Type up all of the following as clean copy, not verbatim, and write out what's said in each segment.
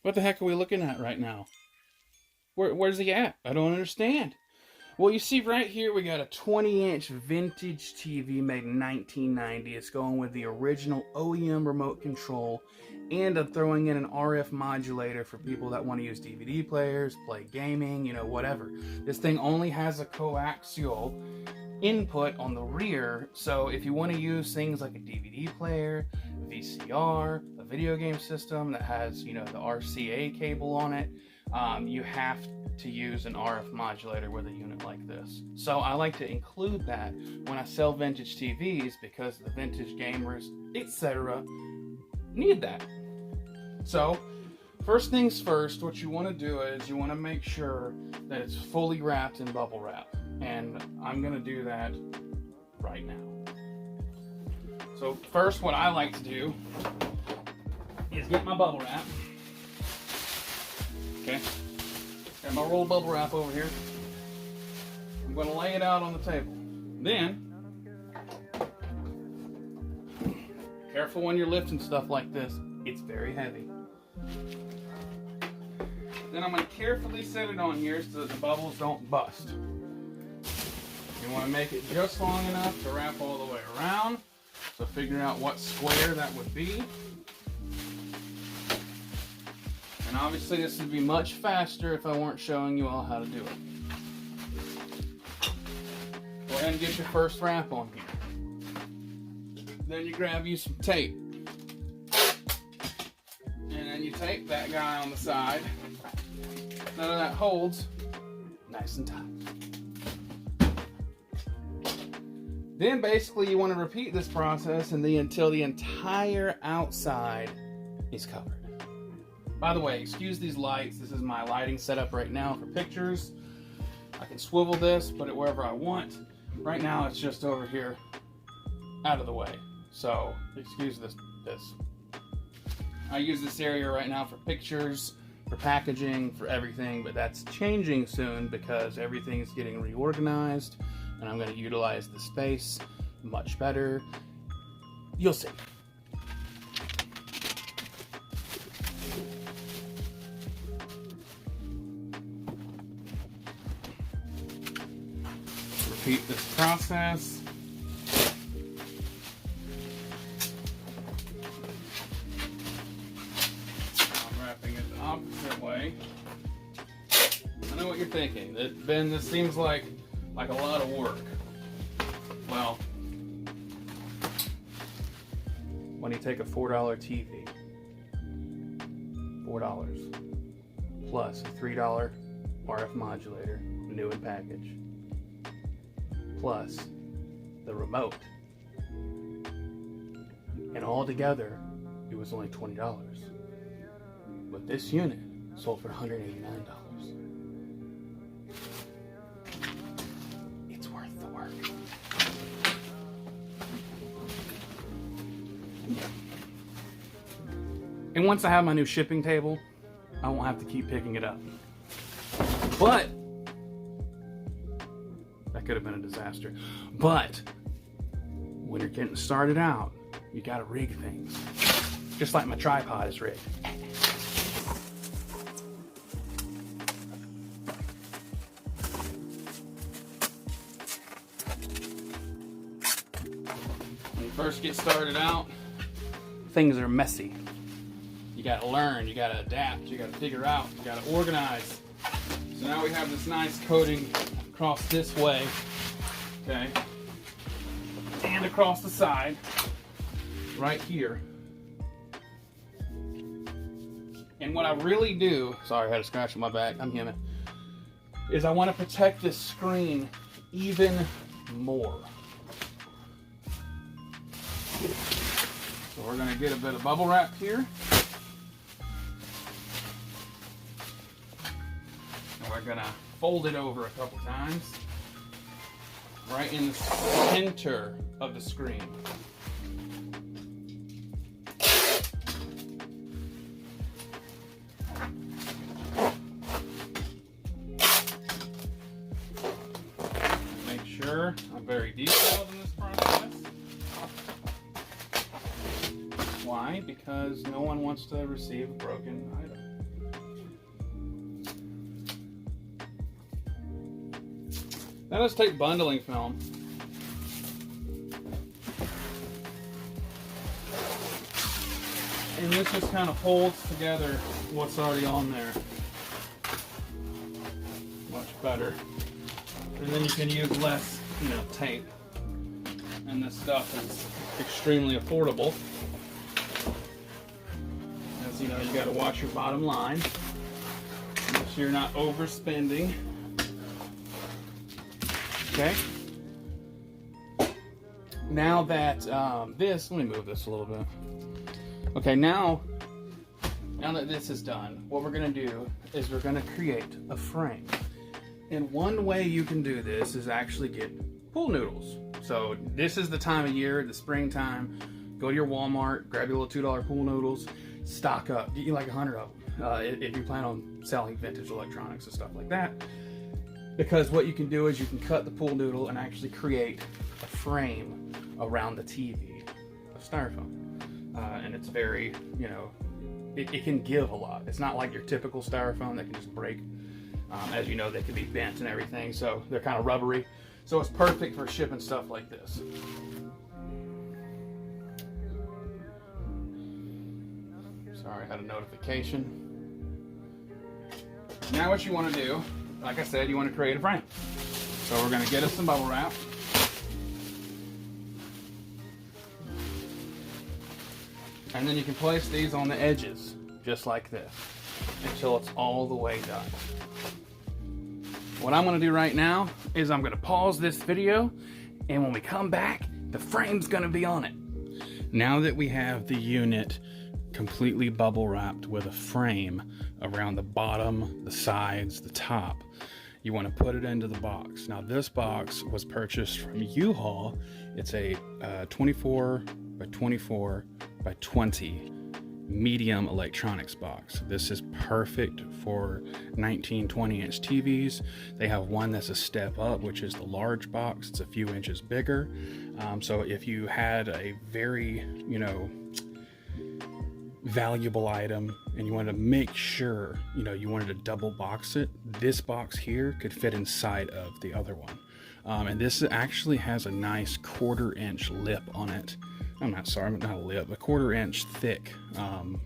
What the heck are we looking at right now? Where's he at? I don't understand. Well, you see right here, we got a 20-inch vintage TV made in 1990. It's going with the original OEM remote control, and I'm throwing in an RF modulator for people that want to use DVD players, play gaming, you know, whatever. This thing only has a coaxial input on the rear, so if you want to use things like a DVD player, a VCR, a video game system that has, you know, the RCA cable on it, you have to use an RF modulator with a unit like this. So I like to include that when I sell vintage TVs because the vintage gamers, etc., need that. So first things first, what you want to do is you want to make sure that it's fully wrapped in bubble wrap. And I'm going to do that right now. So first, what I like to do is get my bubble wrap. Okay, got my roll of bubble wrap over here. I'm going to lay it out on the table. Then, careful when you're lifting stuff like this. It's very heavy. Then I'm going to carefully set it on here so that the bubbles don't bust. You want to make it just long enough to wrap all the way around. So figure out what square that would be. And obviously this would be much faster if I weren't showing you all how to do it. Go ahead and get your first wrap on here. Then you grab you some tape. And then you tape that guy on the side. None of that holds. Nice and tight. Then basically you want to repeat this process until the entire outside is covered. By the way, excuse these lights. This is my lighting setup right now for pictures. I can swivel this, put it wherever I want. Right now it's just over here out of the way. So excuse this. I use this area right now for pictures, for packaging, for everything, but that's changing soon because everything is getting reorganized. And I'm going to utilize the space much better. You'll see. Repeat this process. I'm wrapping it the opposite way. I know what you're thinking. Ben, this seems like a lot of work. Well, when you take a $4 TV, $4 plus a $3 RF modulator, new in package, plus the remote, and all together it was only $20. But this unit sold for $189. And once I have my new shipping table, I won't have to keep picking it up. But that could have been a disaster. But when you're getting started out, you gotta rig things. Just like my tripod is rigged. When you first get started out, things are messy. You gotta learn, you gotta adapt, you gotta figure out, you gotta organize. So now we have this nice coating across this way, okay? And across the side, right here. And what I really do, sorry I had a scratch on my back, I'm human, is I wanna protect this screen even more. So we're gonna get a bit of bubble wrap here. We're gonna fold it over a couple times, right in the center of the screen. Make sure I'm very detailed in this process. Why? Because no one wants to receive a broken item. Now let's take bundling film. And this just kind of holds together what's already on there. Much better. And then you can use less, tape. And this stuff is extremely affordable. As you know, you got to watch your bottom line. Make sure you're not overspending. Okay. Now that let me move this a little bit. Okay, now that this is done, what we're going to do is we're going to create a frame. And one way you can do this is actually get pool noodles. So this is the time of year, the springtime. Go to your Walmart, grab your little $2 pool noodles, stock up, get you like 100 of them if you plan on selling vintage electronics and stuff like that. Because what you can do is you can cut the pool noodle and actually create a frame around the TV of styrofoam. And it's very, it can give a lot. It's not like your typical styrofoam that can just break. As you know, they can be bent and everything, so they're kind of rubbery. So it's perfect for shipping stuff like this. Sorry, I had a notification. Now what you want to do, like I said, you want to create a frame. So we're going to get us some bubble wrap. And then you can place these on the edges, just like this, until it's all the way done. What I'm going to do right now is I'm going to pause this video, and when we come back, the frame's going to be on it. Now that we have the unit completely bubble wrapped with a frame around the bottom, the sides, the top, you want to put it into the box. Now this box was purchased from U-Haul. It's a 24 by 24 by 20 medium electronics box. This is perfect for 19, 20-inch TVs. They have one that's a step up, which is the large box. It's a few inches bigger. So if you had a very, valuable item and you wanted to make sure, you wanted to double box it, this box here could fit inside of the other one. And this actually has a nice 1/4 inch lip on it. Not a lip, a 1/4 inch thick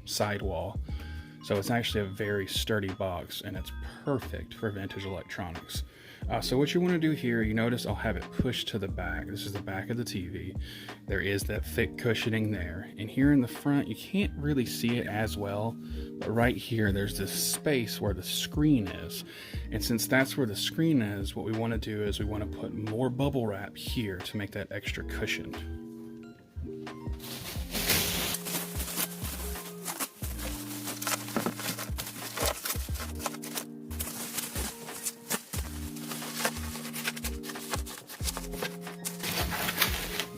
sidewall. So it's actually a very sturdy box, and it's perfect for vintage electronics. So what you want to do here, you notice I'll have it pushed to the back. This is the back of the TV. There is that thick cushioning there. And here in the front, you can't really see it as well, but right here, there's this space where the screen is. And since that's where the screen is, what we want to do is we want to put more bubble wrap here to make that extra cushioned.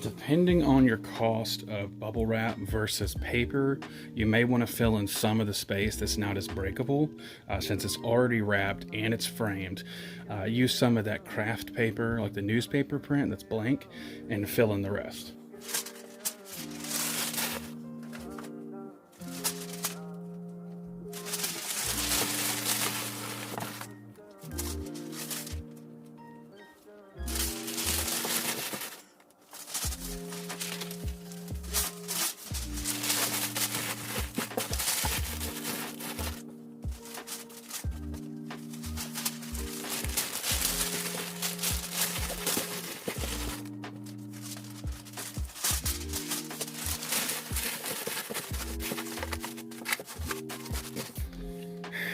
Depending on your cost of bubble wrap versus paper, you may want to fill in some of the space that's not as breakable. Since it's already wrapped and it's framed, use some of that craft paper, like the newspaper print that's blank, and fill in the rest.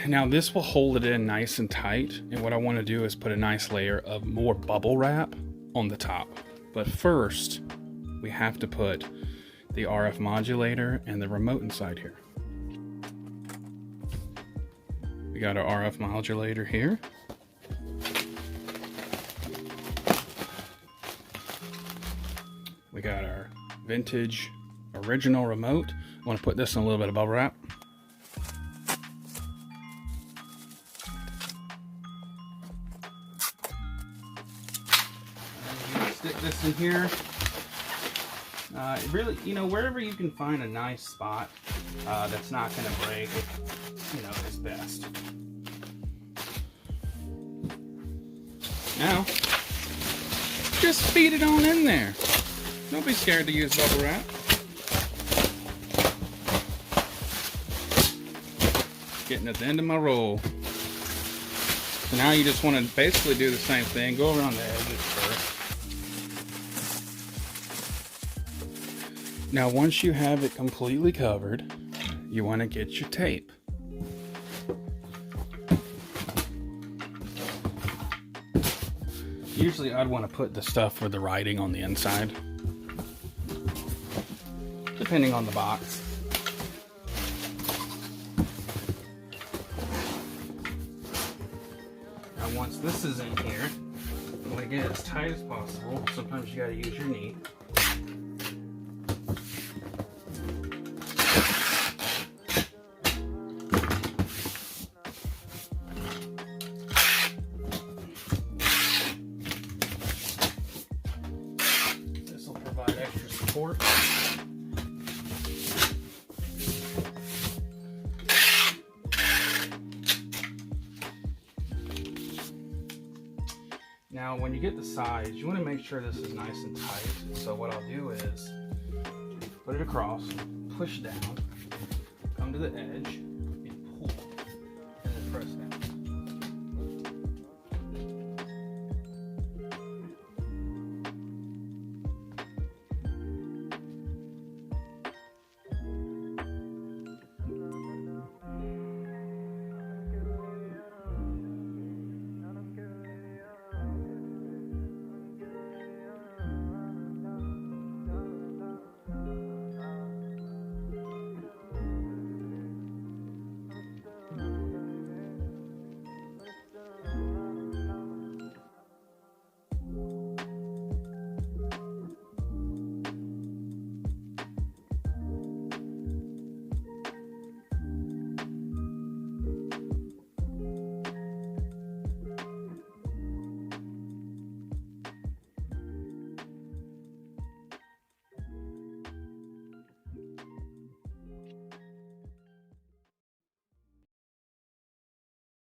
Now this will hold it in nice and tight, and what I want to do is put a nice layer of more bubble wrap on the top. But first, we have to put the RF modulator and the remote inside here. We got our RF modulator here. We got our vintage original remote. I want to put this in a little bit of bubble wrap. Stick this in here. Really, wherever you can find a nice spot that's not going to break, is best. Now, Just feed it on in there. Don't be scared to use bubble wrap. Getting at the end of my roll. So now you just want to basically do the same thing. Go around the edges first. Now once you have it completely covered, you want to get your tape. Usually I'd want to put the stuff with the writing on the inside, depending on the box. Now once this is in here, you want to get it as tight as possible. Sometimes you got to use your knee. Extra support. Now when you get the size, you want to make sure this is nice and tight. So what I'll do is put it across, push down, come to the edge, and pull, and then press down.